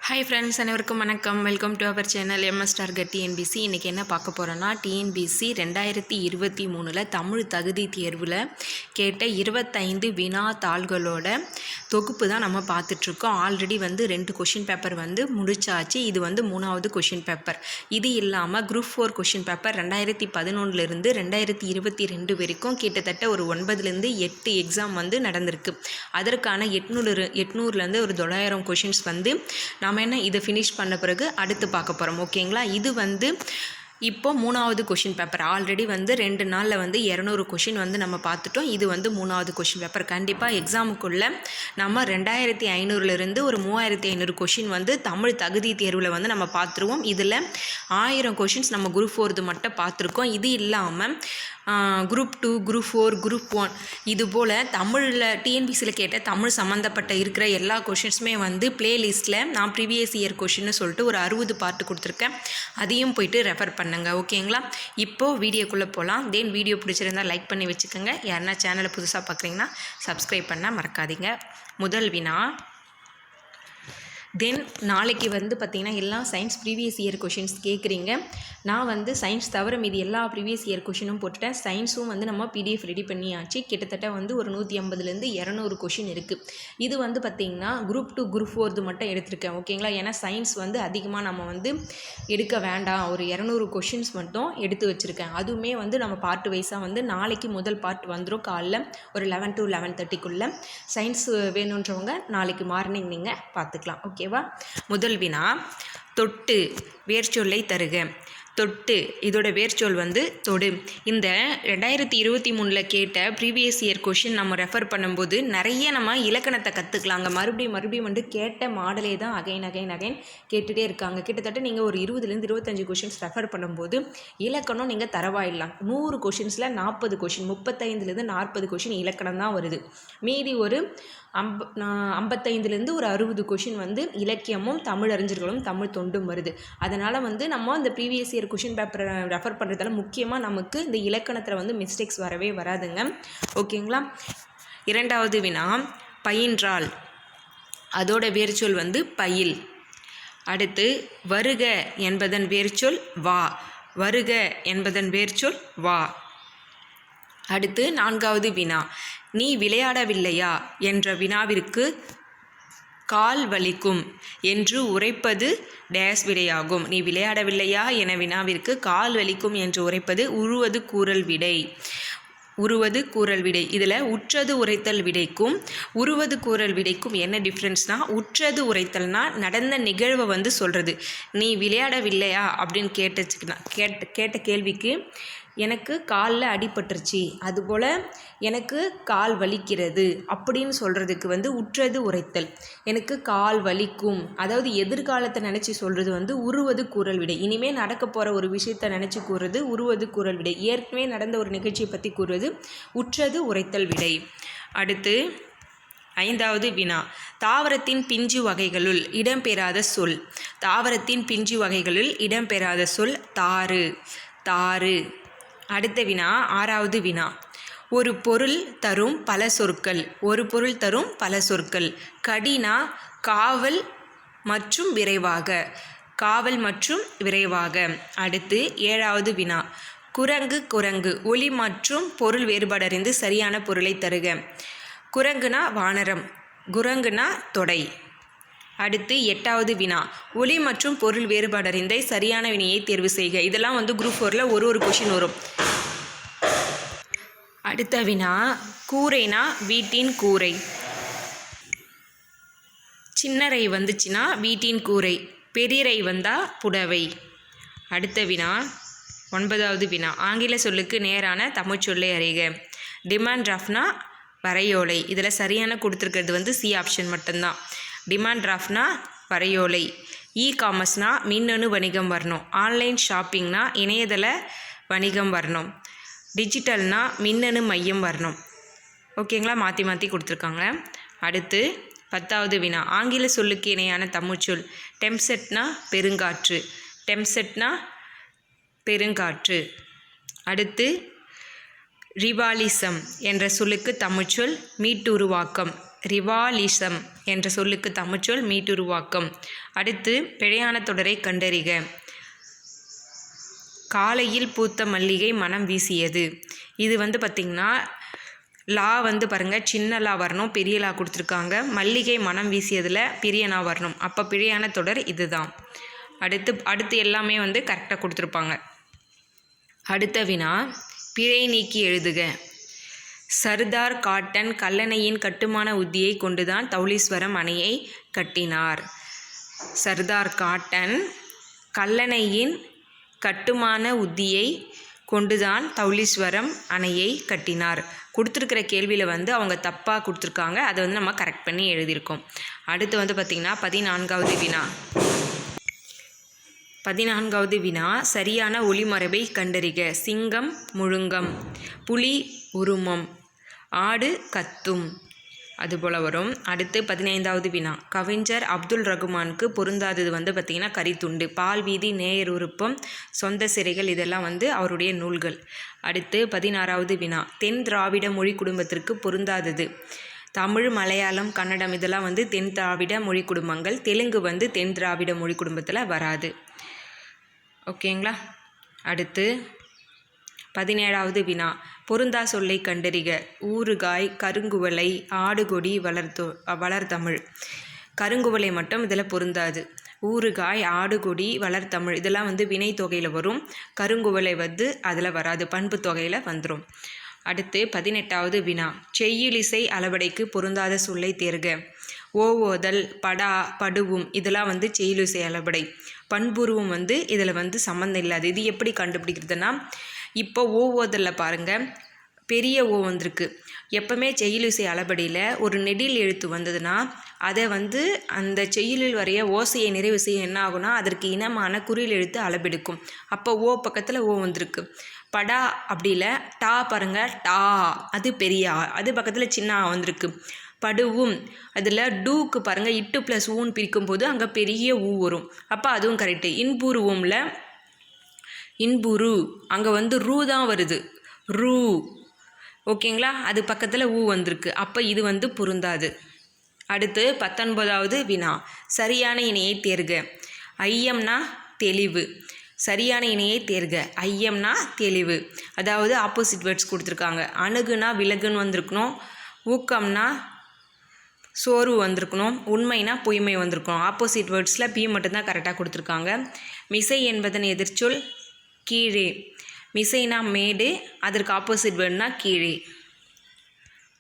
Hi friends, அனைவருக்கும் வணக்கம். Welcome to our channel MS target TNPSC. இன்றைக்கி என்ன பார்க்க போகிறோன்னா, டிஎன்பிசி 2023 தமிழ் தகுதி தேர்வில் கேட்ட 25 வினா தாள்களோட தொகுப்பு தான் நம்ம பார்த்துட்ருக்கோம். ஆல்ரெடி 2 கொஷின் பேப்பர் முடிச்சாச்சு. இது 3வது கொஷின் பேப்பர். இது இல்லாமல் குரூப் 4 கொஷின் பேப்பர் 2011 2022 வரைக்கும் கிட்டத்தட்ட ஒரு 9லேருந்து 8 எக்ஸாம் நடந்திருக்கு. அதற்கான 800லேருந்து ஒரு 900 கொஷின்ஸ் நாம் என்ன இதை ஃபினிஷ் பண்ண பிறகு அடுத்து பார்க்க போகிறோம். ஓகேங்களா? இது இப்போ 3வது கொஷின் பேப்பர். ஆல்ரெடி 2 நாளில் 200 கொஷின் நம்ம பார்த்துட்டோம். இது 3வது கொஷின் பேப்பர். கண்டிப்பாக எக்ஸாமுக்குள்ளே நம்ம 2500லேருந்து ஒரு 3500 கொஷின் தமிழ் தகுதி தேர்வில் நம்ம பார்த்துருவோம். இதில் 1000 கொஷின்ஸ் நம்ம குரூப் 4 மட்டும் பார்த்துருக்கோம். இது இல்லாமல் குரூப் 2, குரூப் 4, குரூப் 1 இது போல் தமிழில் டிஎன்பிசியில் கேட்ட தமிழ் சம்மந்தப்பட்ட இருக்கிற எல்லா கொஷின்ஸுமே ப்ளேலிஸ்ட்டில் நான் ப்ரீவியஸ் இயர் கொஷின்னு சொல்லிட்டு ஒரு 60 பார்ட்டு கொடுத்துருக்கேன். அதையும் போயிட்டு ரெஃபர் பண்ணுங்க. ஓகேங்களா? இப்போது வீடியோக்குள்ளே போகலாம். வீடியோ பிடிச்சிருந்தால் லைக் பண்ணி வச்சுக்கோங்க. யாருன்னா சேனலை புதுசாக பார்க்குறீங்கன்னா சப்ஸ்கிரைப் பண்ண மறக்காதீங்க. முதல் வினா. நாளைக்கு பார்த்திங்கன்னா எல்லாம் சயின்ஸ் ப்ரீவியஸ் இயர் கொஷின்ஸ் கேட்குறீங்க. நான் சயின்ஸ் தவிர மீதி எல்லா ப்ரீவியஸ் இயர் கொஷினும் போட்டுட்டேன். சயின்ஸும் நம்ம பிடிஎஃப் ரெடி பண்ணியாச்சு. கிட்டத்தட்ட ஒரு 150லேருந்து 200 கொஷின் இருக்குது. இது பார்த்திங்கன்னா குரூப் 2, குரூப் 4 மட்டும் எடுத்திருக்கேன். ஓகேங்களா? ஏன்னா சயின்ஸ் அதிகமாக நம்ம எடுக்க வேண்டாம். ஒரு 200 கொஷின்ஸ் மட்டும் எடுத்து வச்சுருக்கேன். அதுவுமே நம்ம பார்ட் வைஸாக நாளைக்கு முதல் பார்ட் வந்துடும். காலைல ஒரு 11 to 11:30க்குள்ளே. சயின்ஸ் வேணுன்றவங்க நாளைக்கு மார்னிங் நீங்கள் பார்த்துக்கலாம். ஓகேவா? முதல் வினா. தொட்டு வேர்ச்சொல்லை தருக. தொட்டு இதோட வேர்ச்சொல் தொடு. இந்த 2023 கேட்ட ப்ரீவியஸ் இயர் கொஷின் நம்ம ரெஃபர் பண்ணும்போது நிறைய நம்ம இலக்கணத்தை கற்றுக்கலாங்க. மறுபடியும் கேட்ட மாடலே தான் அகைன் கேட்டுகிட்டே இருக்காங்க. கிட்டத்தட்ட நீங்கள் ஒரு 20லேருந்து 25 கொஷின்ஸ் ரெஃபர் பண்ணும்போது இலக்கணம் நீங்கள் தரவாயிடலாம். 100 கொஷின்ஸில் 40 கொஷின், 35லேருந்து 40 கொஷின் இலக்கணம் தான் வருது. மீதி ஒரு 55லேருந்து ஒரு 60 கொஷின் இலக்கியமும் தமிழறிஞர்களும் தமிழ் தொண்டும் வருது. அதனால் நம்ம இந்த ப்ரீவியஸ் இயர் கொஷின் பேப்பரை ரெஃபர் பண்ணுறதால முக்கியமாக நமக்கு இந்த இலக்கணத்தில் மிஸ்டேக்ஸ் வரவே வராதுங்க. ஓகேங்களா? இரண்டாவது வினா. பயின்றால் அதோட வேர்ச்சொல் பயில். அடுத்து வருக என்பதன் வேர்ச்சொல் வா. வருக என்பதன் வேர்ச்சொல் வா. அடுத்து நான்காவது வினா. நீ விளையாடவில்லையா என்ற வினாவிற்கு கால் வலிக்கும் என்று உரைப்பது டேஸ் விடையாகும். நீ விளையாடவில்லையா என வினாவிற்கு கால் வலிக்கும் என்று உரைப்பது உருவது கூறல் விடை. உருவது கூறல் விடை. இதில் உற்றது உரைத்தல் விடைக்கும் உருவது கூறல் விடைக்கும் என்ன டிஃப்ரென்ஸ்னால், உற்றது உரைத்தல்னா நடந்த நிகழ்வை சொல்கிறது. நீ விளையாடவில்லையா அப்படின்னு கேட்ட கேள்விக்கு எனக்கு காலில் அடிபட்டுருச்சு, அதுபோல் எனக்கு கால் வலிக்கிறது அப்படின்னு சொல்கிறதுக்கு உற்றது உரைத்தல். எனக்கு கால் வலிக்கும், அதாவது எதிர்காலத்தை நினச்சி சொல்கிறது உருவது கூறல் விடை. இனிமேல் நடக்க போகிற ஒரு விஷயத்தை நினச்சி கூறுறது உருவது கூறல் விடை. ஏற்கனவே நடந்த ஒரு நிகழ்ச்சியை பற்றி கூறுவது உற்றது உரைத்தல் விடை. அடுத்து ஐந்தாவது வினா. தாவரத்தின் பிஞ்சு வகைகளுள் இடம்பெறாத சொல். தாவரத்தின் பிஞ்சு வகைகளுள் இடம்பெறாத சொல் தாறு. தாறு. அடுத்த வினா. ஆறாவது வினா. ஒரு பொருள் தரும் பல சொற்கள். ஒரு பொருள் தரும் பல சொற்கள். கடினா காவல் மற்றும் விரைவாக. காவல் மற்றும் விரைவாக. அடுத்து ஏழாவது வினா. குரங்கு குரங்கு ஒலி மற்றும் பொருள் வேறுபாடறிந்து சரியான பொருளை தருக. குரங்குனா வானரம், குரங்குனா தொடை. அடுத்து எட்டாவது வினா. ஒலி மற்றும் பொருள் வேறுபாடறிந்த சரியான வினையை தேர்வு செய்க. இதெல்லாம் குரூப் 4ல் ஒரு கொஷின் வரும். அடுத்த வினா. கூரைனா வீட்டின் கூரை. சின்னரை வந்துச்சுன்னா வீட்டின் கூரை, பெரியரை வந்தால் புடவை. அடுத்த வினா. 9வது வினா. ஆங்கில சொல்லுக்கு நேரான தமிழ் சொல்லை அறிக. டிமாண்ட் டிராஃப்ட்னா வரையோலை. இதில் சரியான கொடுத்துருக்கிறது சி ஆப்ஷன் மட்டும்தான். டிமாண்ட் டிராஃப்ட்னா வரையோலை. இ காமர்ஸ்னா மின்னணு வணிகம் வரணும். ஆன்லைன் ஷாப்பிங்னா இணையதள வணிகம் வரணும். டிஜிட்டல்னா மின்னணு மையம் வரணும். ஓகேங்களா? மாற்றி கொடுத்துருக்காங்க. அடுத்து 10வது வினா. ஆங்கில சொல்லுக்கு இணையான தமிழ்ச்சொல். டெம்செட்னா பெருங்காற்று. டெம்செட்னா பெருங்காற்று. அடுத்து ரிவாலிசம் என்ற சொல்லுக்கு தமிழ்ச்சொல் மீட்டுருவாக்கம். ரிவாலிசம் என்ற சொல்லுக்கு தமிழ்ச்சொல் மீட்டுருவாக்கம். அடுத்து பிழையான தொடரை கண்டறிக. காலையில் பூத்த மல்லிகை மனம் வீசியது. இது பார்த்திங்கன்னா லா பாருங்கள், சின்ன லா வரணும், பெரிய லா கொடுத்துருக்காங்க. மல்லிகை மனம் வீசியதில் பெரிய நா வரணும். அப்போ பிழையான தொடர் இதுதான். அடுத்து எல்லாமே கரெக்டாக கொடுத்துருப்பாங்க. அடுத்த வினா, பிழை நீக்கி எழுதுக. சர்தார் காட்டன் கல்லணையின் கட்டுமான உத்தியை கொண்டுதான் தௌலீஸ்வரம் அணையை கட்டினார். சர்தார் காட்டன் கல்லணையின் கட்டுமான உத்தியை கொண்டுதான் தௌலீஸ்வரம் அணையை கட்டினார். கொடுத்துருக்கிற கேள்வியில் அவங்க தப்பாக கொடுத்துருக்காங்க. அதை நம்ம கரெக்ட் பண்ணி எழுதியிருக்கோம். அடுத்து பார்த்திங்கன்னா 14வது வினா. 14வது வினா, சரியான ஒளிமரபை கண்டறிக. சிங்கம் முழுங்கம், புலி உருமம், ஆடு கத்தும், அதுபோல் வரும். அடுத்து 15வது வினா, கவிஞர் அப்துல் ரகுமானுக்கு பொருந்தாதது பார்த்திங்கன்னா கரித்துண்டு, பால் வீதி, நேயர் உறுப்பம், சொந்த சிறைகள், இதெல்லாம் அவருடைய நூல்கள். அடுத்து 16வது வினா, தென் திராவிட மொழி குடும்பத்திற்கு பொருந்தாதது. தமிழ், மலையாளம், கன்னடம் இதெல்லாம் தென் திராவிட மொழி குடும்பங்கள். தெலுங்கு தென் திராவிட மொழி குடும்பத்தில் வராது. ஓகேங்களா. அடுத்து 17வது வினா, பொருந்தா சொல்லை கண்டறிக. ஊறுகாய், கருங்குவளை, ஆடுகொடி, வளர்தமிழ். கருங்குவளை மட்டும் இதில் பொருந்தாது. ஊறுகாய், ஆடுகொடி, வளர்தமிழ் இதெல்லாம் வினை தொகையில் வரும். கருங்குவளை அதில் வராது, பண்பு தொகையில் வந்துடும். அடுத்து 18வது வினா, செய்யுளிசை அளபடைக்கு பொருந்தாத சொல்லை தேர்க. ஓவோதல், படா, படுவும் இதெல்லாம் செய்யுளிசை அளபடை. பண்புருவம் இதில் சம்மந்தம் இல்லாது. இது எப்படி கண்டுபிடிக்கிறதுனா, இப்போ ஓவோதலில் பாருங்கள், பெரிய ஓ வந்திருக்கு. எப்பவுமே செய்யுளிசை அளபடியில் ஒரு நெடில் எழுத்து வந்ததுன்னா அதை அந்த செய்யுளில் வரைய ஓசையை நிறைவு செய்ய என்ன ஆகுனா அதற்கு இனமான குறில் எழுத்து அளபெடுக்கும். அப்போ ஓ பக்கத்தில் ஓ வந்திருக்கு. படா அப்படி இல்லை, டா பாருங்கள், டா அது பெரிய ஆ, அது பக்கத்தில் சின்ன ஆ வந்திருக்கு. படுவும் அதில் டூக்கு பாருங்கள், இட்டு ப்ளஸ் ஊன்னு பிரிக்கும்போது அங்கே பெரிய ஊ வரும். அப்போ அதுவும் கரெக்டு. இன்புருவமில் இன்புரு அங்கே ரூ தான் வருது, ரூ. ஓகேங்களா, அது பக்கத்தில் ஊ வந்திருக்கு. அப்போ இது பொருந்தாது. அடுத்து 19வது வினா, சரியான இணையை தேர்க. ஐயம்னா தெளிவு, சரியான இணையை தேர்க. ஐயம்னா தெளிவு, அதாவது ஆப்போசிட் வேர்ட்ஸ் கொடுத்துருக்காங்க. அணுகுனா விலகுன்னு வந்திருக்கணும், ஊக்கம்னா சோர்வு வந்திருக்கணும், உண்மைனா பொய்மை வந்திருக்கணும். ஆப்போசிட் வேர்ட்ஸில் பி மட்டும்தான் கரெக்டாக கொடுத்துருக்காங்க. மிசை என்பதன் எதிர்ச்சொல் கீழே. மிசைனா மேடு, அதற்கு ஆப்போசிட் வேர்ட்னா கீழே.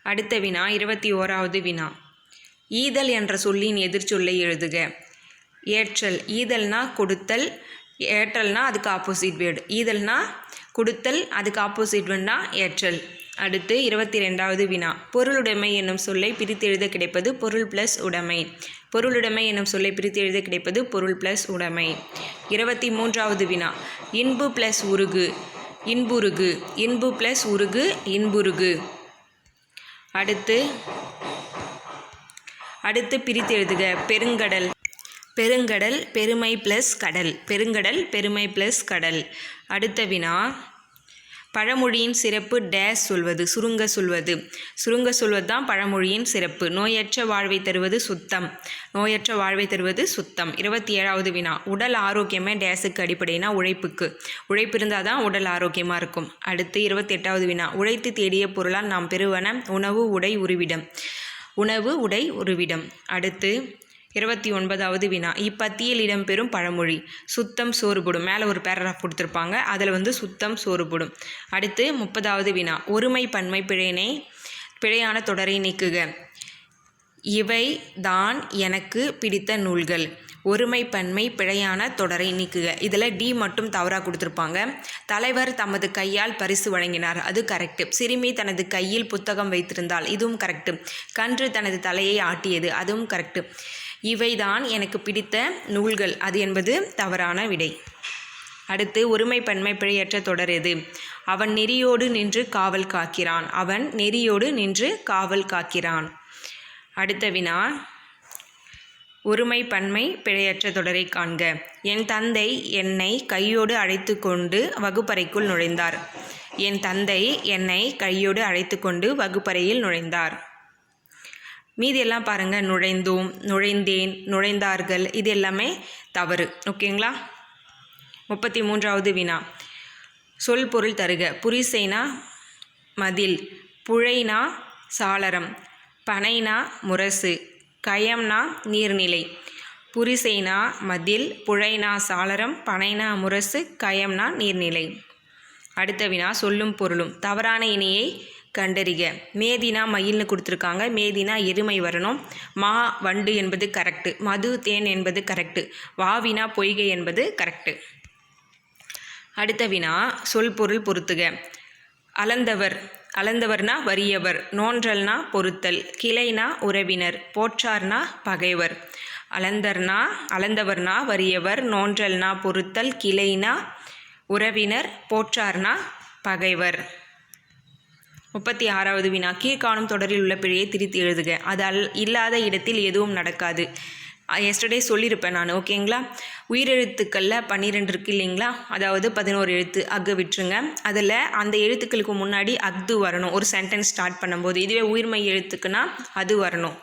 அடுத்த வினா 21வது வினா, ஈதல் என்ற சொல்லின் எதிர்ச்சொல்லை எழுதுக. ஏற்றல். ஈதல்னா கொடுத்தல், ஏற்றல்னா அதுக்கு ஆப்போசிட் வேர்டு. ஈதல்னா கொடுத்தல், அதுக்கு ஆப்போசிட் வேர்ட்னா ஏற்றல். அடுத்து 22வது வினா, பொருளுடைமை என்னும் சொல்லை பிரித்து எழுத கிடைப்பது பொருள் ப்ளஸ் உடைமை. பொருளுடைமை என்னும் சொல்லை பிரித்து எழுத கிடைப்பது பொருள் ப்ளஸ் உடைமை. 23வது வினா, இன்பு ப்ளஸ் உருகு இன்புருகு, இன்பு ப்ளஸ் உருகு இன்புருகு. அடுத்து பிரித்து எழுதுக. பெருங்கடல். பெருங்கடல் பெருமை ப்ளஸ் கடல், பெருங்கடல் பெருமை ப்ளஸ் கடல். அடுத்த வினா, பழமொழியின் சிறப்பு டேஸ் சொல்வது, சுருங்க சொல்வது. சுருங்க சொல்வது தான் பழமொழியின் சிறப்பு. நோயற்ற வாழ்வை தருவது சுத்தம், நோயற்ற வாழ்வை தருவது சுத்தம். 27வது வினா, உடல் ஆரோக்கியமே டேஸுக்கு அடிப்படைனா உழைப்புக்கு. உழைப்பு இருந்தால் தான் உடல் ஆரோக்கியமாக இருக்கும். அடுத்து 28வது வினா, உழைத்து தேடிய பொருளால் நாம் பெறுவன உணவு, உடை, உருவிடம். உணவு, உடை, உருவிடம். அடுத்து 29வது வினா, இப்பத்தியில் இடம்பெறும் பழமொழி. சுத்தம் சோறுபடும். மேலே ஒரு பேராகிராஃப் கொடுத்துருப்பாங்க, அதில் சுத்தம் சோறுபடும். அடுத்து 30வது வினா, ஒருமை பன்மை பிழையான தொடரை நீக்குக. இவை தான் எனக்கு பிடித்த நூல்கள். ஒருமை பன்மை பிழையான தொடரை நீக்குக. இதில் டி மட்டும் தவறாக கொடுத்துருப்பாங்க. தலைவர் தமது கையால் பரிசு வழங்கினார், அது கரெக்டு. சிறுமி தனது கையில் புத்தகம் வைத்திருந்தால், இதுவும் கரெக்டு. கன்று தனது தலையை ஆட்டியது, அதுவும் கரெக்டு. இவைதான் எனக்கு பிடித்த நூல்கள், அது என்பது தவறான விடை. அடுத்து ஒருமை பன்மை பிழையற்ற தொடர் எது? அவன் நெறியோடு நின்று காவல் காக்கிறான். அவன் நெறியோடு நின்று காவல் காக்கிறான். அடுத்த வினா, ஒருமை பன்மை பிழையற்ற தொடரை காண்க. என் தந்தை என்னை கையோடு அழைத்து கொண்டு வகுப்பறைக்குள் நுழைந்தார். என் தந்தை என்னை கையோடு அழைத்து கொண்டு வகுப்பறையில் நுழைந்தார். மீதி எல்லாம் பாருங்கள், நுழைந்தோம், நுழைந்தேன், நுழைந்தார்கள், இது எல்லாமே தவறு. ஓகேங்களா? 33வது வினா, சொல் பொருள் தருக. புரிசைனா மதில், புழைனா சாளரம், பனைனா முரசு, கயம்னா நீர்நிலை. புரிசைனா மதில், புழைனா சாளரம், பனைனா முரசு, கயம்னா நீர்நிலை. அடுத்த வினா, சொல்லும் பொருளும். தவறான இணையை கண்டறிக. மேதினா மயில்னு கொடுத்துருக்காங்க, மேதினா எருமை வரணும். மா வண்டு என்பது கரெக்டு. மது தேன் என்பது கரெக்டு. வாவினா பொய்கை என்பது கரெக்டு. அடுத்த வினா, சொல் பொருள் பொருத்துக. அளந்தவர், அளந்தவர்னா வறியவர், நோன்றல்னா பொறுத்தல், கிளைனா உறவினர், போற்றார்னா பகைவர். அளந்தவர்னா வறியவர், நோன்றல்னா பொறுத்தல், கிளைனா உறவினர், போற்றார்னா பகைவர். 36வது வினா, கீழ்காணும் தொடரில் உள்ள பிழையை திரித்து எழுதுக. அது இல்லாத இடத்தில் எதுவும் நடக்காது. எஸ்டர்டே சொல்லியிருப்பேன் நான். ஓகேங்களா? உயிரெழுத்துக்களில் 12 இருக்குது இல்லைங்களா? அதாவது 11 எழுத்து. அக்கு விட்டுருங்க. அதில் அந்த எழுத்துக்களுக்கு முன்னாடி அஃது வரணும் ஒரு சென்டென்ஸ் ஸ்டார்ட் பண்ணும்போது. இதுவே உயிர்மெய் எழுத்துக்குன்னா அது வரணும்.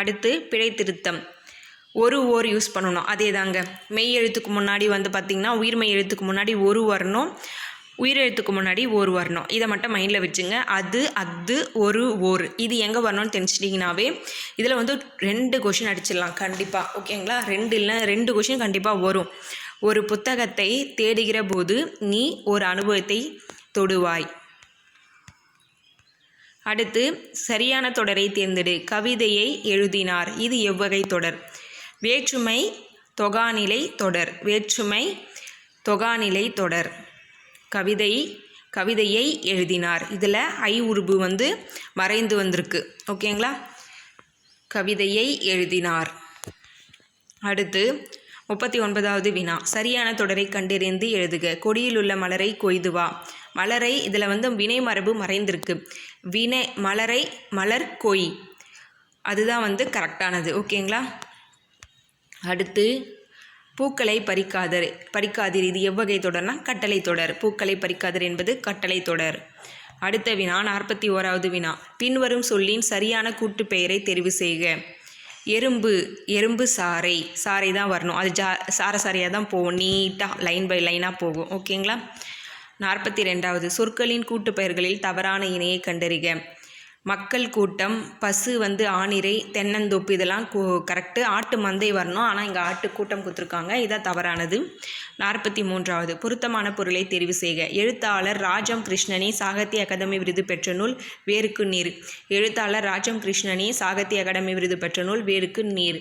அடுத்து பிழை திருத்தம். ஓர் யூஸ் பண்ணணும். அதே தாங்க, மெய் எழுத்துக்கு முன்னாடி வந்து பார்த்திங்கன்னா உயிர்மெய் எழுத்துக்கு முன்னாடி ஒரு வரணும், உயிரெழுத்துக்கு முன்னாடி ஓர் வரணும். இதை மட்டும் மைண்டில் வச்சுங்க. அது, அஃது, ஓர் இது எங்கே வரணும்னு தெரிஞ்சிட்டிங்கனாவே இதில் வந்து 2 கொஷின் அடிச்சிடலாம் கண்டிப்பாக. ஓகேங்களா? 2 கொஷின் கண்டிப்பாக வரும். ஒரு புத்தகத்தை தேடுகிற போது நீ ஒரு அனுபவத்தை தொடுவாய். அடுத்து சரியான தொடரை தேர்ந்தெடு. கவிதையை எழுதினார், இது எவ்வகை தொடர்? வேற்றுமை தொகாநிலை தொடர். வேற்றுமை தொகாநிலை தொடர். கவிதையை எழுதினார், இதில் ஐ உருபு வந்து மறைந்து வந்திருக்கு. ஓகேங்களா? கவிதையை எழுதினார். அடுத்து 39வது வினா, சரியான தொடரை கண்டறிந்து எழுதுக. கொடியில் உள்ள மலரை கொய்து வா. மலரை, இதில் வந்து வினை மரபு மறைந்திருக்கு. மலரை மலர் கொய், அதுதான் வந்து கரெக்டானது. ஓகேங்களா? அடுத்து பூக்களை பறிக்காதீர், இது எவ்வகை தொடர்னா கட்டளை தொடர். பூக்களை பறிக்காதீர் என்பது கட்டளை தொடர். அடுத்த வினா, 41வது வினா, பின்வரும் சொல்லின் சரியான கூட்டு பெயரை தெரிவு செய்க. எறும்பு சாறை தான் வரணும். அது சாரையாக தான் போகும், நீட்டாக லைன் பை லைனாக போகும். ஓகேங்களா? 42வது, சொற்களின் கூட்டு பெயர்களில் தவறான இணையை கண்டறிக. மக்கள் கூட்டம், பசு வந்து ஆணிரை, தென்னந்தோப்பு, இதெல்லாம் கரெக்டு. ஆட்டு மந்தை வரணும், ஆனால் இங்கே ஆட்டு கூட்டம் கொடுத்துருக்காங்க, இதான் தவறானது. 43வது, பொருத்தமான பொருளை தெரிவு செய்க. எழுத்தாளர் ராஜம் கிருஷ்ணனி சாகித்ய அகாதமி விருது பெற்ற நூல் வேருக்கு நீர். எழுத்தாளர் ராஜம் கிருஷ்ணனி சாகித்ய அகாடமி விருது பெற்ற நூல் வேருக்கு நீர்.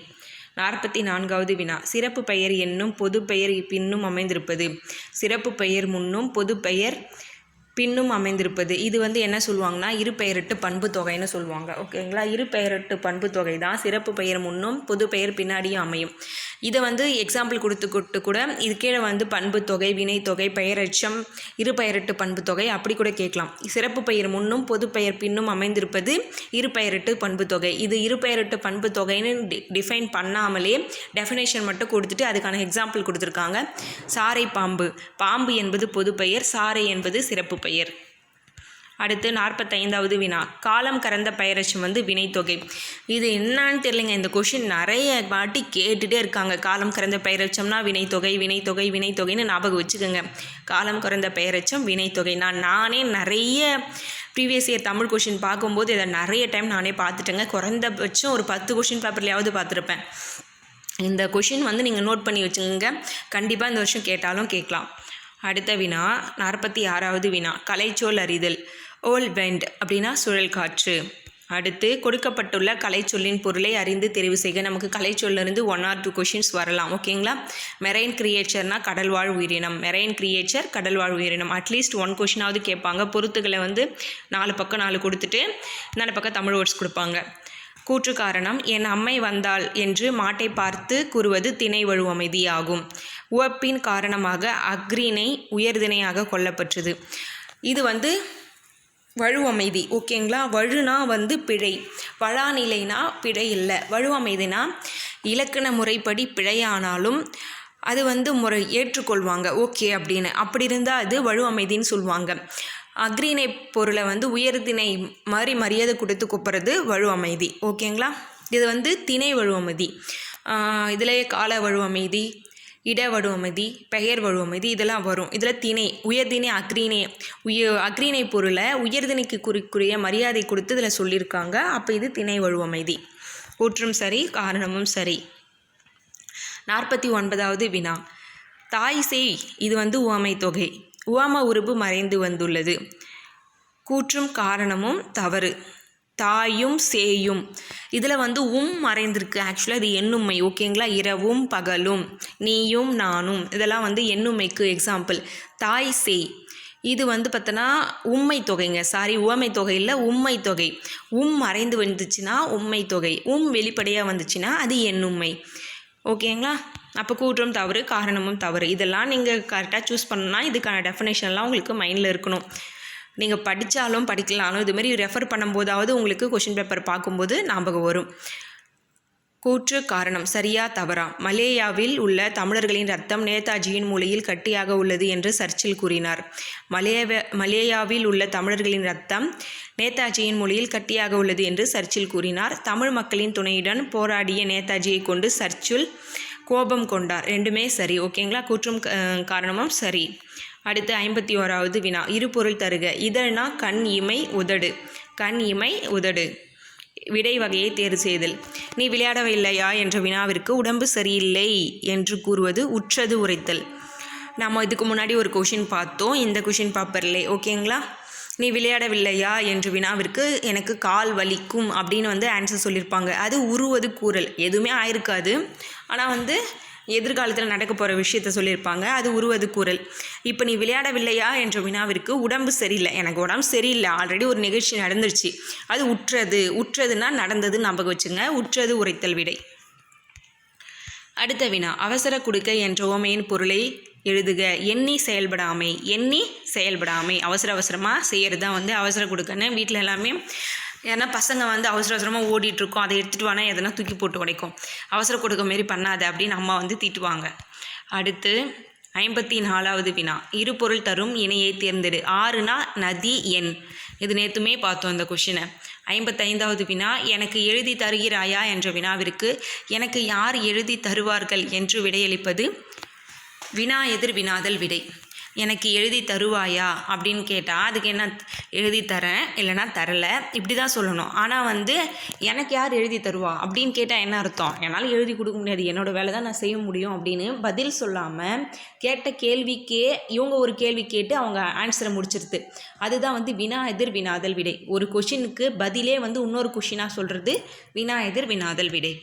44வது வினா, சிறப்பு பெயர் என்னும் பொது பெயர் பின்னும் அமைந்திருப்பது. சிறப்பு பெயர் முன்னும் பொது பெயர் பின்னும் அமைந்திருப்பது. இது வந்து என்ன சொல்லுவாங்கன்னா இரு பெயரிட்டு பண்பு தொகைன்னு சொல்லுவாங்க. ஓகேங்களா? இரு பெயரிட்டு பண்பு தொகை தான் சிறப்பு பெயர் முன்னும் பொது பெயர் பின்னாடியும் அமையும். இதை வந்து எக்ஸாம்பிள் கொடுத்து கூட இது கீழே வந்து பண்பு தொகை, வினைத்தொகை, பெயரெச்சம், இரு பெயரிட்டு பண்பு தொகை அப்படி கூட கேட்கலாம். சிறப்பு பெயர் முன்னும் பொது பெயர் பின்னும் அமைந்திருப்பது இரு பெயரிட்டு பண்பு தொகை. இது இரு பெயரிட்டு பண்பு தொகைன்னு டிஃபைன் பண்ணாமலே டெஃபினேஷன் மட்டும் கொடுத்துட்டு அதுக்கான எக்ஸாம்பிள் கொடுத்துருக்காங்க. சாறை பாம்பு, பாம்பு என்பது பொது பெயர், சாறை என்பது சிறப்பு பெயர். அடுத்து 45வது வினா, காலம் கறந்த பெயரெச்சம் வந்து வினைத்தொகை. இது என்னன்னு தெரியலைங்க, இந்த கொஷின் நிறைய வாட்டி கேட்டுகிட்டே இருக்காங்க. காலம் கறந்த பெயரெச்சம்னா வினைத்தொகை, வினைத்தொகை, வினைத்தொகைன்னு ஞாபகம் வச்சுக்கோங்க. காலம் கறந்த பெயரெச்சம் வினைத்தொகை. நானே நிறைய ப்ரீவியஸ் இயர் தமிழ் கொஷின் பார்க்கும்போது இதை நிறைய டைம் நானே பார்த்துட்டேங்க. குறைந்தபட்சம் ஒரு 10 கொஷின் பேப்பர்லையாவது பார்த்துருப்பேன். இந்த கொஷின் வந்து நீங்கள் நோட் பண்ணி வச்சுக்கோங்க, கண்டிப்பாக இந்த வருஷம் கேட்டாலும் கேட்கலாம். அடுத்த வினா 46வது வினா, கலைச்சொல் அறிதல். ஓல் வெண்ட் அப்படின்னா சுழல் காற்று. அடுத்து கொடுக்கப்பட்டுள்ள கலைச்சொல்லின் பொருளை அறிந்து தெரிவு செய்க. நமக்கு கலைச்சொல்லிருந்து 1 or 2 கொஷின்ஸ் வரலாம். ஓகேங்களா? மெரைன் கிரியேச்சர்னா கடல்வாழ் உயிரினம். மெரைன் கிரியேச்சர் கடல்வாழ் உயிரினம். அட்லீஸ்ட் 1 கொஷினாவது கேட்பாங்க. பொறுத்துக்களை வந்து 4 பக்கம் 4 கொடுத்துட்டு 4 பக்கம் தமிழ் வேர்ட்ஸ் கொடுப்பாங்க. கூற்று காரணம், என் அம்மை வந்தாள் என்று மாட்டை பார்த்து கூறுவது திணை வழுவமைதி ஆகும். உவப்பின் காரணமாக அக்ரிணை உயர்திணையாக கொல்லப்பட்டது. இது வந்து வழுவமைதி. ஓகேங்களா? வழுனா வந்து பிழை, வழாநிலைனா பிழை இல்லை. வழுவமைதினா இலக்கண முறைப்படி பிழையானாலும் அது வந்து ஏற்றுக்கொள்வாங்க ஓகே அப்படின்னு. அப்படி இருந்தால் அது வழுவமைதின்னு சொல்லுவாங்க. அக்ரிணை பொருளை வந்து உயர்திணை மாதிரி மரியாதை கொடுத்து கூப்பிட்றது வழுவமைதி. ஓகேங்களா? இது வந்து திணை வழுவமைதி. இதிலேயே கால வழுவமைதி, இட வழுவமைதி, பெயர் வழுவமைதி இதெல்லாம் வரும். இதில் திணை உயர்திணை அக்ரிணை பொருளை உயர்திணைக்கு குறிக்குரிய மரியாதை கொடுத்து இதில் சொல்லியிருக்காங்க. அப்போ இது திணை வழுவமைதி. கூற்றும் சரி, காரணமும் சரி. 49வது வினா. தாய் செய் இது வந்து உவமை தொகை. உவம உருபு மறைந்து வந்துள்ளது. கூற்றும் காரணமும் தவறு. தாயும் சேயும் இதில் வந்து மறைந்திருக்கு. ஆக்சுவலாக இது எண்ணுமை. ஓகேங்களா? இரவும் பகலும், நீயும் நானும் இதெல்லாம் வந்து எண்ணுமைக்கு எக்ஸாம்பிள். தாய் சேய் இது வந்து பார்த்தோன்னா உம்மை தொகைங்க. உவமை தொகை இல்லை, உம்மை தொகை. மறைந்து வந்துச்சுன்னா உம்மை தொகை, வெளிப்படையாக வந்துச்சுன்னா அது எண்ணுமை. ஓகேங்களா? அப்போ கூற்றும் தவறு, காரணமும் தவறு. இதெல்லாம் நீங்கள் கரெக்டாக சூஸ் பண்ணணும்னா இதுக்கான டெஃபினேஷன்லாம் உங்களுக்கு மைண்டில் இருக்கணும். நீங்கள் படித்தாலும் படிக்கலாலும் இதுமாரி ரெஃபர் பண்ணும்போதாவது உங்களுக்கு கொஷின் பேப்பர் பார்க்கும்போது ஞாபகம் வரும். கூற்று காரணம் சரியா தவறா? மலேயாவில் உள்ள தமிழர்களின் ரத்தம் நேதாஜியின் மூளையில் கட்டியாக உள்ளது என்று சர்ச்சில் கூறினார். மலேயாவில் உள்ள தமிழர்களின் ரத்தம் நேதாஜியின் மூளையில் கட்டியாக உள்ளது என்று சர்ச்சில் கூறினார். தமிழ் மக்களின் துணையுடன் போராடிய நேதாஜியை கொண்டு சர்ச்சில் கோபம் கொண்டார். ரெண்டுமே சரி. ஓகேங்களா? கூற்றும் காரணமும் சரி. அடுத்து 51வது வினா. இருபொருள் தருக. இதழ்னா கண் இமை உதடு. கண் இமை உதடு. விடை வகையை தேர்வு செய்தல். நீ விளையாடவில்லையா என்ற வினாவிற்கு உடம்பு சரியில்லை என்று கூறுவது உற்றது உரைத்தல். நம்ம இதுக்கு முன்னாடி ஒரு கொஷின் பார்த்தோம் இந்த கொஷின் பேப்பர்லே. ஓகேங்களா? நீ விளையாடவில்லையா என்ற வினாவிற்கு எனக்கு கால் வலிக்கும் அப்படின்னு வந்து ஆன்சர் சொல்லியிருப்பாங்க. அது உருவது கூறல். எதுவுமே ஆயிருக்காது, ஆனால் வந்து எதிர்காலத்தில் நடக்க போகிற விஷயத்த சொல்லியிருப்பாங்க. அது உருவது கூறல். இப்போ நீ விளையாடவில்லையா என்ற வினாவிற்கு உடம்பு சரியில்லை. எனக்கு உடம்பு சரியில்லை, ஆல்ரெடி ஒரு நிகழ்ச்சி நடந்துருச்சு. அது உற்றது. உற்றதுன்னா நடந்தது ஞாபகம் வச்சுங்க. உற்றது உரைத்தல் விடை. அடுத்த வினா. அவசர குடுக்கை என்ற உவமையின் பொருளை எழுதுக. எண்ணி செயல்படாமை. எண்ணி செயல்படாமை அவசரமாக செய்கிறது தான் வந்து அவசர குடுக்கைன்னு. வீட்டில் எல்லாமே ஏன்னா பசங்க வந்து அவசரமாக ஓடிட்டுருக்கோம், அதை எடுத்துகிட்டு வானா எதனா தூக்கி போட்டு உடைக்கும். அவசர கொடுக்க மாரி பண்ணாத அப்படின்னு அம்மா வந்து திட்டுவாங்க. அடுத்து 54வது வினா. இரு பொருள் தரும் இணையை தேர்ந்தெடு. 6னா நதி, எண். இது நேற்றுமே பார்த்தோம் இந்த கொஷினை. 55வது வினா. எனக்கு எழுதி தருகிறாயா என்ற வினாவிற்கு எனக்கு யார் எழுதி தருவார்கள் என்று விடையளிப்பது வினா எதிர் வினாதல் விடை. எனக்கு எழுதி தருவாயா அப்படின்னு கேட்டால் அதுக்கு என்ன எழுதி தரேன் இல்லைனா தரலை இப்படி தான் சொல்லணும். ஆனால் வந்து எனக்கு யார் எழுதி தருவா அப்படின்னு கேட்டால் என்ன அர்த்தம்? என்னால் எழுதி கொடுக்க முடியாது, என்னோடய வேலை தான் நான் செய்ய முடியும் அப்படின்னு பதில் சொல்லாமல் கேட்ட கேள்விக்கே இவங்க ஒரு கேள்வி கேட்டு அவங்க ஆன்சரை முடிச்சிருது. அதுதான் வந்து வினா எதிர் வினாதல் விடை. ஒரு கொஷினுக்கு பதிலே வந்து இன்னொரு கொஷினாக சொல்கிறது வினா எதிர் வினாதல் விடை.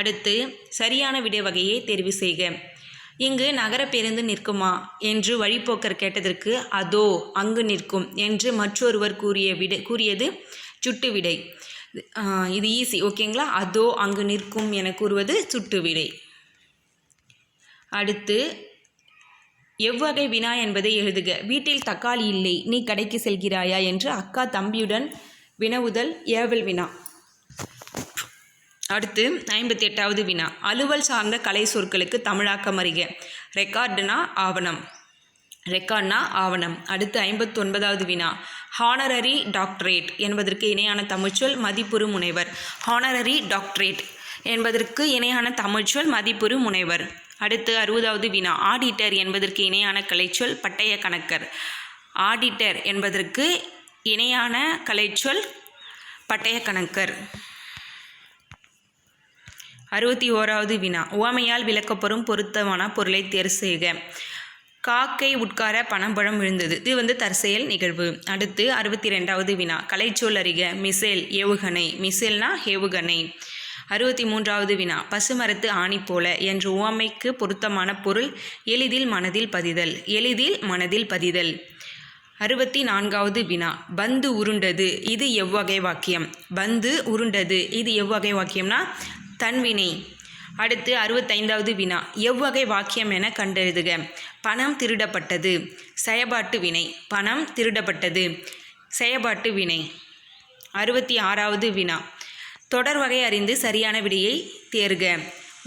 அடுத்து சரியான விடை வகையை தெரிவு செய்க. இங்கு நகர பேருந்து நிற்குமா என்று வழிப்போக்கர் கேட்டதற்கு அதோ அங்கு நிற்கும் என்று மற்றொருவர் கூறியது சுட்டு விடை. இது ஈஸி. ஓகேங்களா? அதோ அங்கு நிற்கும் என கூறுவது சுட்டு விடை. அடுத்து எவ்வகை வினா என்பதை எழுதுக. வீட்டில் தக்காளி இல்லை, நீ கடைக்கு செல்கிறாயா என்று அக்கா தம்பியுடன் வினவுதல் ஏவல் வினா. அடுத்து 58வது வினா. அலுவல் சார்ந்த கலை சொற்களுக்கு தமிழாக்கம் அறிக. ரெக்கார்டுனா ஆவணம். அடுத்து 59வது வினா. ஹானரரி டாக்டரேட் என்பதற்கு இணையான தமிழ்ச்சொல் மதிப்புறு முனைவர். ஹானரரி டாக்டரேட் என்பதற்கு இணையான தமிழ்ச்சொல் மதிப்புறு முனைவர். அடுத்து 60வது வினா. ஆடிட்டர் என்பதற்கு இணையான கலைச்சொல் பட்டய கணக்கர். ஆடிட்டர் என்பதற்கு இணையான கலைச்சொல் பட்டய கணக்கர். 61வது வினா. உவமையால் விளக்கப்பெறும் பொருத்தமான பொருளை தேர்வு செய்க. காக்கை உட்கார பனம்பழம் விழுந்தது. இது வந்து தற்செயல் நிகழ்வு. அடுத்து 62வது வினா. கலைச்சொல் அறிக. மிசேல் ஏவுகணை. மிசேல்னா ஏவுகணை. 63வது வினா. பசுமரத்து ஆணி போல என்ற உவமைக்கு பொருத்தமான பொருள் எளிதில் மனதில் பதிதல். எளிதில் மனதில் பதிதல். 64வது வினா. பந்து உருண்டது. இது எவ்வகை வாக்கியம்? பந்து உருண்டது இது எவ்வகை வாக்கியம்னா தன்வினை. அடுத்து 65வது வினா. எவ்வகை வாக்கியம் என கண்டெழுதுக. பணம் திருடப்பட்டது. செயபாட்டு வினை. பணம் திருடப்பட்டது செயபாட்டு வினை. 66வது வினா. தொடர் வகை அறிந்து சரியான விடையை தேர்க.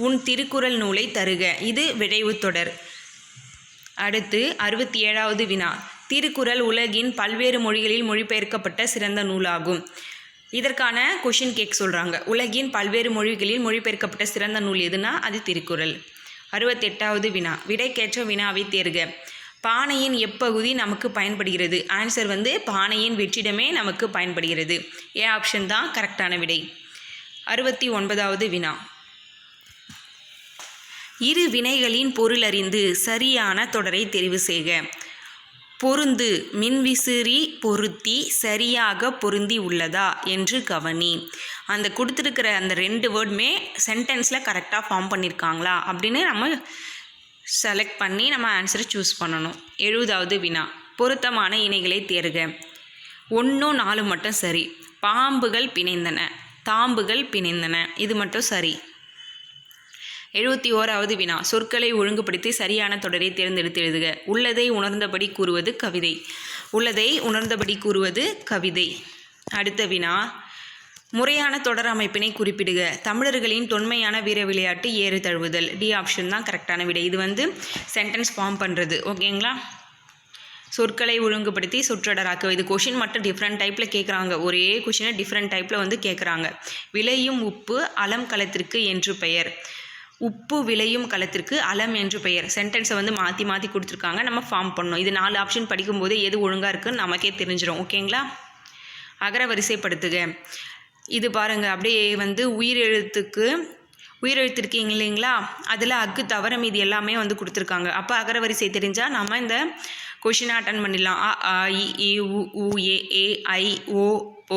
உன் திருக்குறள் நூலை தருக. இது விழைவு தொடர். அடுத்து 67வது வினா. திருக்குறள் உலகின் பல்வேறு மொழிகளில் மொழிபெயர்க்கப்பட்ட சிறந்த நூலாகும். இதற்கான கொஷின் கேட்க சொல்கிறாங்க. உலகின் பல்வேறு மொழிகளில் மொழிபெயர்க்கப்பட்ட சிறந்த நூல் எதுனா அது திருக்குறள். 68வது வினா, விடைக்கேற்ற வினாவை தேர்க. பானையின் எப்பகுதி நமக்கு பயன்படுகிறது? ஆன்சர் வந்து பானையின் வெற்றிடமே நமக்கு பயன்படுகிறது. ஏ ஆப்ஷன் தான் கரெக்டான விடை. 69வது வினா, இரு வினைகளின் பொருளறிந்து சரியான தொடரை தெரிவு செய்க. பொருந்து மின்விசிறி பொருத்தி சரியாக பொருந்தி உள்ளதா என்று கவனி. அந்த கொடுத்துருக்கிற அந்த 2 வேர்டுமே சென்டென்ஸில் கரெக்டாக ஃபார்ம் பண்ணியிருக்காங்களா அப்படின்னு நம்ம செலக்ட் பண்ணி நம்ம ஆன்சரை சூஸ் பண்ணணும். 70வது வினா, பொருத்தமான இணைகளை தேர்க. 1, 4 மட்டும் சரி. பாம்புகள் பிணைந்தன, தாம்புகள் பிணைந்தன, இது மட்டும் சரி. 71வது வினா, சொற்களை ஒழுங்குபடுத்தி சரியான தொடரை தேர்ந்தெடுத்து எழுதுக. உள்ளதை உணர்ந்தபடி கூறுவது கவிதை. உள்ளதை உணர்ந்தபடி கூறுவது கவிதை. அடுத்த வினா, முறையான தொடர் அமைப்பினை குறிப்பிடுக. தமிழர்களின் தொன்மையான வீர விளையாட்டு ஏறு தழுவுதல். டி ஆப்ஷன் தான் கரெக்டான விடை. இது வந்து சென்டென்ஸ் ஃபார்ம் பண்ணுறது. ஓகேங்களா? சொற்களை ஒழுங்குபடுத்தி சொற்றொடராக்க. இது கொஷின் மட்டும் டிஃப்ரெண்ட் டைப்பில் கேட்குறாங்க. ஒரே கொஷினை டிஃப்ரெண்ட் டைப்பில் வந்து கேட்குறாங்க. விளையும் உப்பு அலம் களத்திற்கு என்று பெயர். உப்பு விளையும் களத்திற்கு அலம் என்று பெயர். சென்டென்ஸை வந்து மாற்றி மாற்றி கொடுத்துருக்காங்க. நம்ம ஃபார்ம் பண்ணணும். இது 4 ஆப்ஷன் படிக்கும்போது எது ஒழுங்காக இருக்குன்னு நமக்கே தெரிஞ்சிடும். ஓகேங்களா? அகர வரிசைப்படுத்துக. இது பாருங்கள், அப்படியே வந்து உயிரெழுத்து இருக்கீங்க இல்லைங்களா, அதில் அக்கு தவிர மீதி எல்லாமே வந்து கொடுத்துருக்காங்க. அப்போ அகர வரிசை தெரிஞ்சால் நம்ம இந்த கொஷினை அட்டன் பண்ணிடலாம். அ ஆ இ ஈ உ ஊ ஏ ஏ ஐ ஓ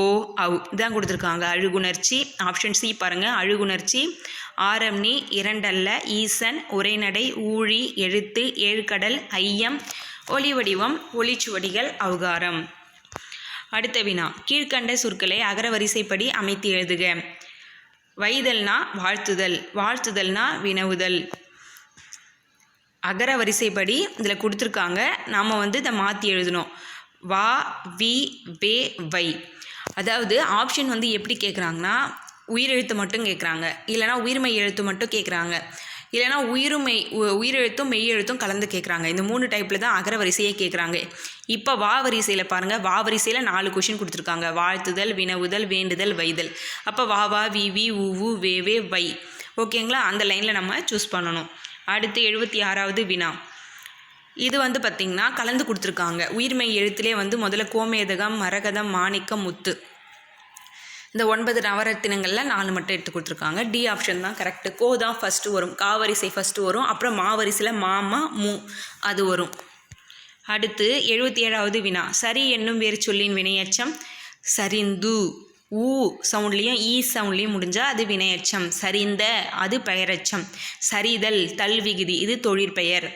ஓ ஔ இதான் கொடுத்துருக்காங்க. அழுகுணர்ச்சி. ஆப்ஷன் சி பாருங்கள், அழுகுணர்ச்சி. ஆரம்னி, இரண்டல்ல, ஈசன், உரைநடை, ஊழி, எழுத்து, ஏழ்கடல், ஐயம், ஒளி வடிவம், ஒளிச்சுவடிகள், அவுகாரம். அடுத்த வினா, கீழ்கண்ட சொற்களை அகர வரிசைப்படி அமைத்து எழுதுக. வைதல்னா வாழ்த்துதல், வாழ்த்துதல்னா வினவுதல். அகர வரிசைப்படி இதில் கொடுத்துருக்காங்க. நாம் வந்து இதை மாற்றி எழுதணும். வா, வி, வே, வை. அதாவது ஆப்ஷன் வந்து எப்படி கேட்குறாங்கன்னா, உயிரெழுத்து மட்டும் கேட்குறாங்க, இல்லைனா உயிர்மெய் எழுத்து மட்டும் கேட்குறாங்க, இல்லைனா உயிரெழுத்தும் மெய் எழுத்தும் கலந்து கேட்குறாங்க. இந்த 3 டைப்பில் தான் அகர வரிசையே கேட்குறாங்க. இப்போ வா வரிசையில் பாருங்கள், வா வரிசையில் 4 கொஷின் கொடுத்துருக்காங்க. வாழ்த்துதல், வினவுதல், வேண்டுதல், வைதல். அப்போ வா வா, வி வி, உ உ, வே வே, வை. ஓகேங்களா? அந்த லைனில் நம்ம சூஸ் பண்ணணும். அடுத்து 76வது வினா. இது வந்து பார்த்திங்கன்னா கலந்து கொடுத்துருக்காங்க. உயிர்மெய் எழுத்துலேயே வந்து முதல்ல கோமேதகம், மரகதம், மாணிக்கம், முத்து. இந்த 9 நவரத்தினங்களில் 4 மட்டும் எடுத்து கொடுத்துருக்காங்க. டி ஆப்ஷன் தான் கரெக்டு. கோ தான் ஃபஸ்ட்டு வரும், காவரிசை ஃபஸ்ட்டு வரும், அப்புறம் மாவரிசையில் மாமா மூ அது வரும். அடுத்து 77வது வினா. சரி என்னும் வேறு சொல்லின் வினையச்சம் சரிந்து. ஊ சவுண்ட்லேயும் ஈ சவுண்ட்லேயும் முடிஞ்சால் அது வினையச்சம். சரிந்த அது பெயரச்சம். சரிதல் தல்விகுதி இது தொழிற்பெயர்.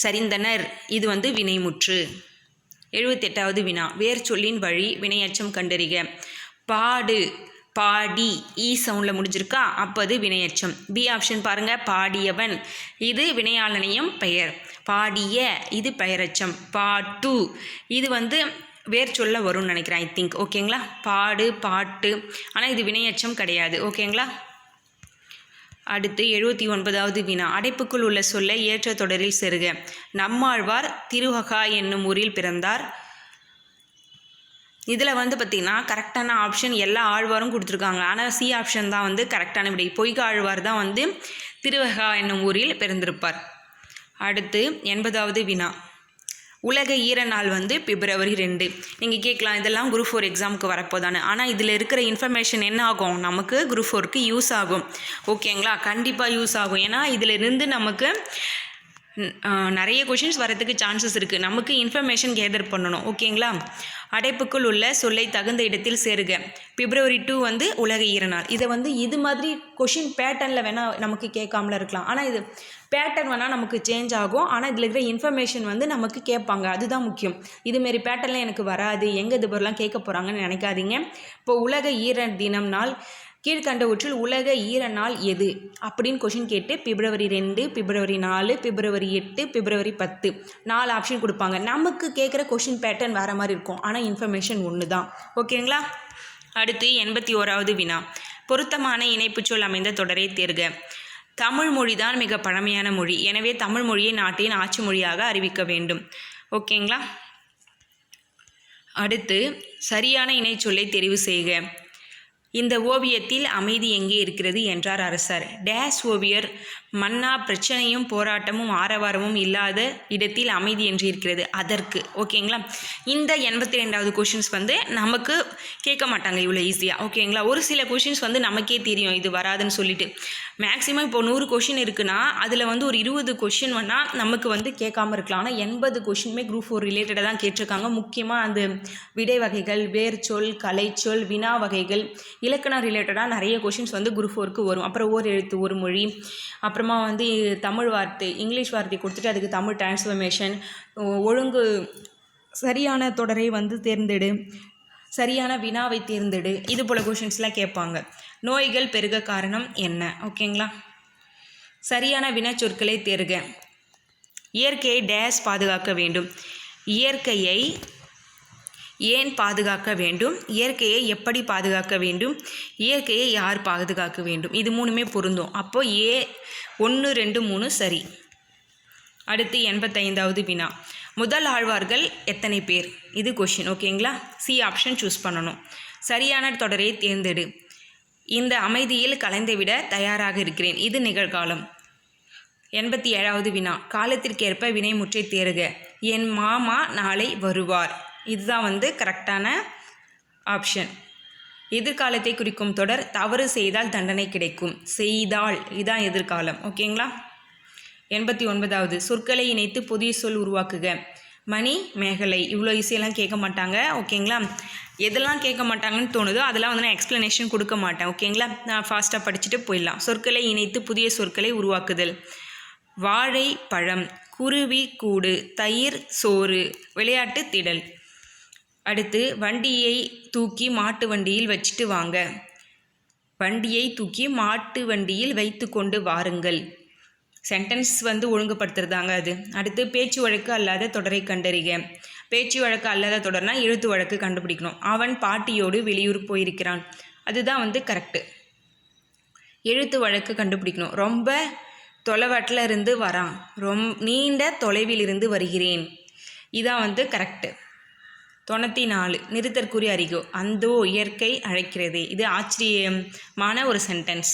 சரிந்தனர் இது வந்து வினைமுற்று. 78வது வினா. வேர் சொல்லின் வழி வினையச்சம் கண்டறிக. பாடு பாடி ஈ சவுண்டில் முடிஞ்சிருக்கா, அப்போ அது வினையச்சம். பி ஆப்ஷன் பாருங்கள், பாடியவன் இது வினையாளனையும் பெயர். பாடிய இது பெயரச்சம். பாட்டு இது வந்து வேர் சொல்ல வரும்னு நினைக்கிறேன், ஐ திங்க். ஓகேங்களா? பாடு பாட்டு, ஆனால் இது வினையச்சம் கிடையாது. ஓகேங்களா? அடுத்து 79வது வினா. அடைப்புக்குள் உள்ள சொல்லை ஏற்ற தொடரில் செருக. நம்மாழ்வார் திருவகா என்னும் ஊரில் பிறந்தார். இதில் வந்து பார்த்திங்கன்னா கரெக்டான ஆப்ஷன் எல்லா ஆழ்வாரும் கொடுத்துருக்காங்க. ஆனால் சி ஆப்ஷன் தான் வந்து கரெக்டான விடை. பொய்கா ஆழ்வார் தான் வந்து திருவகா என்னும் ஊரில் பிறந்திருப்பார். அடுத்து 80வது வினா. உலக ஈர நாள் வந்து பிப்ரவரி 2. நீங்கள் கேட்கலாம், இதெல்லாம் குரூப் 4 எக்ஸாமுக்கு வரப்போதானே. ஆனால் இதில் இருக்கிற இன்ஃபர்மேஷன் என்ன ஆகும், நமக்கு குரூப் 4க்கு யூஸ் ஆகும். ஓகேங்களா? கண்டிப்பாக யூஸ் ஆகும். ஏன்னா இதில் இருந்து நமக்கு நிறைய கொஷின்ஸ் வரதுக்கு சான்சஸ் இருக்குது. நமக்கு இன்ஃபர்மேஷன் கேதர் பண்ணணும். ஓகேங்களா? அடைப்புக்குள் உள்ள சொல்லை தகுந்த இடத்தில் சேருக. பிப்ரவரி 2 வந்து உலக ஈர நாள். இதை வந்து இது மாதிரி கொஷின் பேட்டர்னில் வேணால் நமக்கு கேட்காமல இருக்கலாம். ஆனால் இது பேட்டர்ன் வேணால் நமக்கு சேஞ்ச் ஆகும். ஆனால் இதில் இருக்கிற இன்ஃபர்மேஷன் வந்து நமக்கு கேட்பாங்க. அதுதான் முக்கியம். இதுமாரி பேட்டர்னில் எனக்கு வராது, எங்கே இது பொருளாம் கேட்க போகிறாங்கன்னு நினைக்காதீங்க. இப்போ உலக ஈர தினம் நாள் கீழ்கண்டவற்றில் உலக ஈர நாள் எது அப்படின்னு கொஷின் கேட்டு பிப்ரவரி 2, பிப்ரவரி 4, பிப்ரவரி 8, பிப்ரவரி 10 4 ஆப்ஷன் கொடுப்பாங்க. நமக்கு கேட்குற கொஷின் பேட்டர்ன் வேறு மாதிரி இருக்கும். ஆனால் இன்ஃபர்மேஷன் ஒன்று தான். ஓகேங்களா? அடுத்து 81வது வினா. பொருத்தமான இணைப்புச்சொல் அமைந்த தொடரை தேர்க. தமிழ் மொழி தான் மிக பழமையான மொழி. எனவே தமிழ் மொழியை நாட்டின் ஆட்சி மொழியாக அறிவிக்க வேண்டும். ஓகேங்களா? அடுத்து சரியான இணைச்சொல்லை தெரிவு செய்க. இந்த ஓவியத்தில் அமைதி எங்கே இருக்கிறது என்றார் அரசர். டேஸ் ஓவியர் மன்னா பிரச்சனையும் போராட்டமும் ஆரவாரமும் இல்லாத இடத்தில் அமைதி என்று இருக்கிறது. அதற்கு ஓகேங்களா. இந்த 82வது கொஷின்ஸ் வந்து நமக்கு கேட்க மாட்டாங்க இவ்வளோ ஈஸியாக. ஓகேங்களா. ஒரு சில கொஷின்ஸ் வந்து நமக்கே தெரியும் இது வராதுன்னு சொல்லிட்டு. மேக்ஸிமம் இப்போ 100 கொஷின் இருக்குன்னா அதில் வந்து ஒரு 20 கொஷின் வேணால் நமக்கு வந்து கேட்காம இருக்கலாம். ஆனால் 80 கொஷினுமே குரூப் 4 ரிலேட்டடாக தான் கேட்டிருக்காங்க. முக்கியமாக அந்த விடை வகைகள், வேர்ச்சொல், கலைச்சொல், வினா வகைகள், இலக்கணம் ரிலேட்டடாக நிறைய கொஷின்ஸ் வந்து குரூப் 4க்கு வரும். அப்புறம் ஓர் எழுத்து ஒரு மொழி, அப்புறமா வந்து தமிழ் வார்த்தை, இங்கிலீஷ் வார்த்தை கொடுத்துட்டு அதுக்கு தமிழ் டிரான்ஸ்ஃபர்மேஷன், ஒழுங்கு, சரியான தொடரை வந்து தேர்ந்தெடு, சரியான வினாவை தேர்ந்தெடு, இது போல் கொஷின்ஸ்லாம் கேட்பாங்க. நோய்கள் பெருக காரணம் என்ன? ஓகேங்களா. சரியான வினாச்சொற்களை தேர்க. இயற்கையை டேஸ் பாதுகாக்க வேண்டும். இயற்கையை ஏன் பாதுகாக்க வேண்டும்? இயற்கையை எப்படி பாதுகாக்க வேண்டும்? இயற்கையை யார் பாதுகாக்க வேண்டும்? இது 3மே பொருந்தும். அப்போது ஏ 1, 2, 3 சரி. அடுத்து 85வது வினா. முதல் ஆழ்வார்கள் எத்தனை பேர்? இது கொஷின். ஓகேங்களா. சி ஆப்ஷன் சூஸ் பண்ணணும். சரியான தொடரை தேர்ந்தெடு. இந்த அமைதியில் கலந்துவிட தயாராக இருக்கிறேன். இது நிகழ்காலம். 87வது வினா. காலத்திற்கேற்ப வினைமுற்றை தேர்க. என் மாமா நாளை வருவார். இதுதான் வந்து கரெக்டான ஆப்ஷன். எதிர்காலத்தை குறிக்கும் தொடர். தவறு செய்தால் தண்டனை கிடைக்கும். செய்தால் இதுதான் எதிர்காலம். ஓகேங்களா. 89வது. சொற்களை இணைத்து புதிய சொல் உருவாக்குக. மணி, மேகலை. இவ்வளோ ஈஸியெல்லாம் கேட்க மாட்டாங்க. ஓகேங்களா. எதெல்லாம் கேட்க மாட்டாங்கன்னு தோணுதோ அதெல்லாம் வந்து நான் எக்ஸ்ப்ளனேஷன் கொடுக்க மாட்டேன். ஓகேங்களா. நான் ஃபாஸ்ட்டாக படிச்சுட்டு போயிடலாம். சொற்களை இணைத்து புதிய சொற்களை உருவாக்குதல். வாழை பழம், குருவி கூடு, தயிர் சோறு, விளையாட்டு திடல். அடுத்து வண்டியை தூக்கி மாட்டு வண்டியில் வச்சுட்டு வாங்க. வண்டியை தூக்கி மாட்டு வண்டியில் வைத்து கொண்டு வாருங்கள். சென்டென்ஸ் வந்து ஒழுங்குபடுத்துறதாங்க அது. அடுத்து பேச்சு வழக்கு அல்லாத தொடரை கண்டறிக. பேச்சு வழக்கு அல்லாத தொடர்னா எழுத்து வழக்கு கண்டுபிடிக்கணும். அவன் பாட்டியோடு வெளியூர் போயிருக்கிறான். அதுதான் வந்து கரெக்டு. எழுத்து வழக்கு கண்டுபிடிக்கணும். ரொம்ப தொலைவாட்டில் இருந்து வரான். நீண்ட தொலைவில் இருந்து வருகிறேன். இதான் வந்து கரெக்டு. 94. நிறுத்தற்குறி அறிகோ. அந்தோ இயற்கை அழைக்கிறது. இது ஆச்சரியமான ஒரு சென்டென்ஸ்.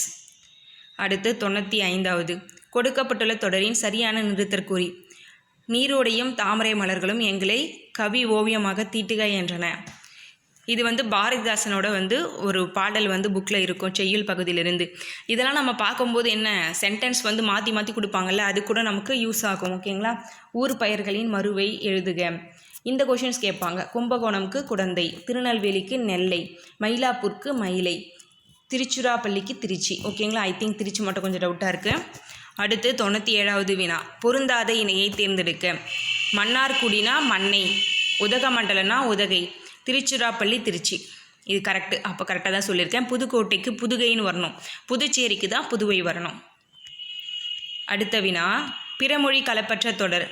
அடுத்து 95வது. கொடுக்கப்பட்டுள்ள தொடரின் சரியான நிறுத்தற்குறி. நீரோடையும் தாமரை மலர்களும் எங்களை கவி ஓவியமாக தீட்டுக என்றன. இது வந்து பாரதிதாசனோட வந்து ஒரு பாடல் வந்து புக்கில் இருக்கும், செய்யுள் பகுதியிலிருந்து. இதெல்லாம் நம்ம பார்க்கும்போது என்ன சென்டென்ஸ் வந்து மாற்றி மாற்றி கொடுப்பாங்கல்ல, அது கூட நமக்கு யூஸ் ஆகும். ஓகேங்களா. ஊர் பெயர்களின் மறுவை எழுதுக. இந்த கொஷின்ஸ் கேட்பாங்க. கும்பகோணம்க்கு குடந்தை, திருநெல்வேலிக்கு நெல்லை, மயிலாப்பூருக்கு மயிலை, திருச்சிராப்பள்ளிக்கு திருச்சி. ஓகேங்களா. ஐ திங்க் திருச்சி மட்டும் கொஞ்சம் டவுட்டாக இருக்குது. அடுத்து 97வது வினா. பொருந்தாத இணையை தேர்ந்தெடுக்க. மன்னார்குடினா மண்ணை, உதகமண்டலனா உதகை, திருச்சிராப்பள்ளி திருச்சி. இது கரெக்டு. அப்போ கரெக்டாக தான் சொல்லியிருக்கேன். புதுக்கோட்டைக்கு புதுகைன்னு வரணும், புதுச்சேரிக்கு தான் புதுவை வரணும். அடுத்த வினா. பிறமொழி கலப்பற்ற தொடர்.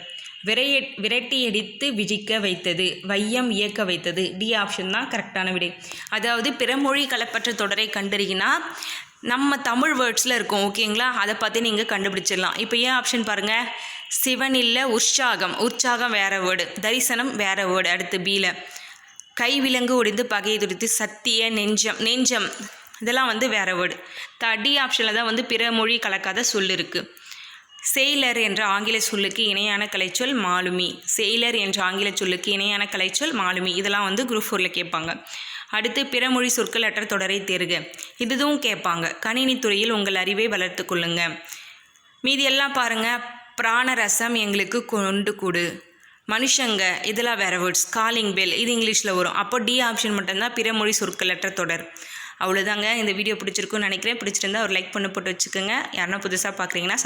விரட்டியடித்து விழிக்க வைத்தது, வையம் இயக்க வைத்தது. டி ஆப்ஷன் தான் கரெக்டான விடை. அதாவது பிறமொழி கலப்பற்ற தொடரை கண்டறிகினா நம்ம தமிழ் வேர்ட்ஸில் இருக்கும். ஓகேங்களா. அதை பார்த்து நீங்கள் கண்டுபிடிச்சிடலாம். இப்போ ஏன் ஆப்ஷன் பாருங்கள். சிவன் இல்லை, உற்சாகம். உற்சாகம் வேறு வேர்டு, தரிசனம் வேறு வேர்டு. அடுத்து பீல கைவிலங்கு ஒடிந்து பகையை துடித்து, சத்திய, நெஞ்சம். நெஞ்சம் இதெல்லாம் வந்து வேறு வேர்டு. டி ஆப்ஷனில் தான் வந்து பிறமொழி கலக்காத சொல் இருக்குது. செயலர் என்ற ஆங்கில சொல்லுக்கு இணையான கலைச்சொல் மாலுமி. செயலர் என்ற ஆங்கில சொல்லுக்கு இணையான கலைச்சொல் மாலுமி. இதெல்லாம் வந்து குரூப் 4ல் கேட்பாங்க. அடுத்து பிறமொழி சொற்கள் அற்ற தொடரை தேர்க. இதுவும் கேட்பாங்க. கணினித்துறையில் உங்கள் அறிவை வளர்த்து கொள்ளுங்க. மீதி எல்லாம் பாருங்கள். பிராணரசம் எங்களுக்கு கொண்டு கொடு, மனுஷங்க இதெல்லாம் வேறு வேர்ட்ஸ். காலிங் பெல் இது இங்கிலீஷில் வரும். அப்போ டி ஆப்ஷன் மட்டும்தான் பிறமொழி சொற்கள் அற்ற தொடர். அவ்வளோதாங்க. இந்த வீடியோ பிடிச்சிருக்குன்னு நினைக்கிறேன். பிடிச்சிருந்தா ஒரு லைக் பண்ணி போட்டு வச்சுக்கோங்க. யாருன்னா புதுசாக பார்க்குறீங்கன்னா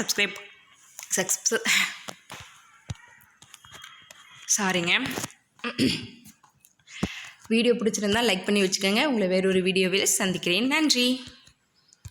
வீடியோ பிடிச்சிருந்தா லைக் பண்ணி வச்சுக்கோங்க. உங்களை வேறொரு வீடியோவில் சந்திக்கிறேன். நன்றி.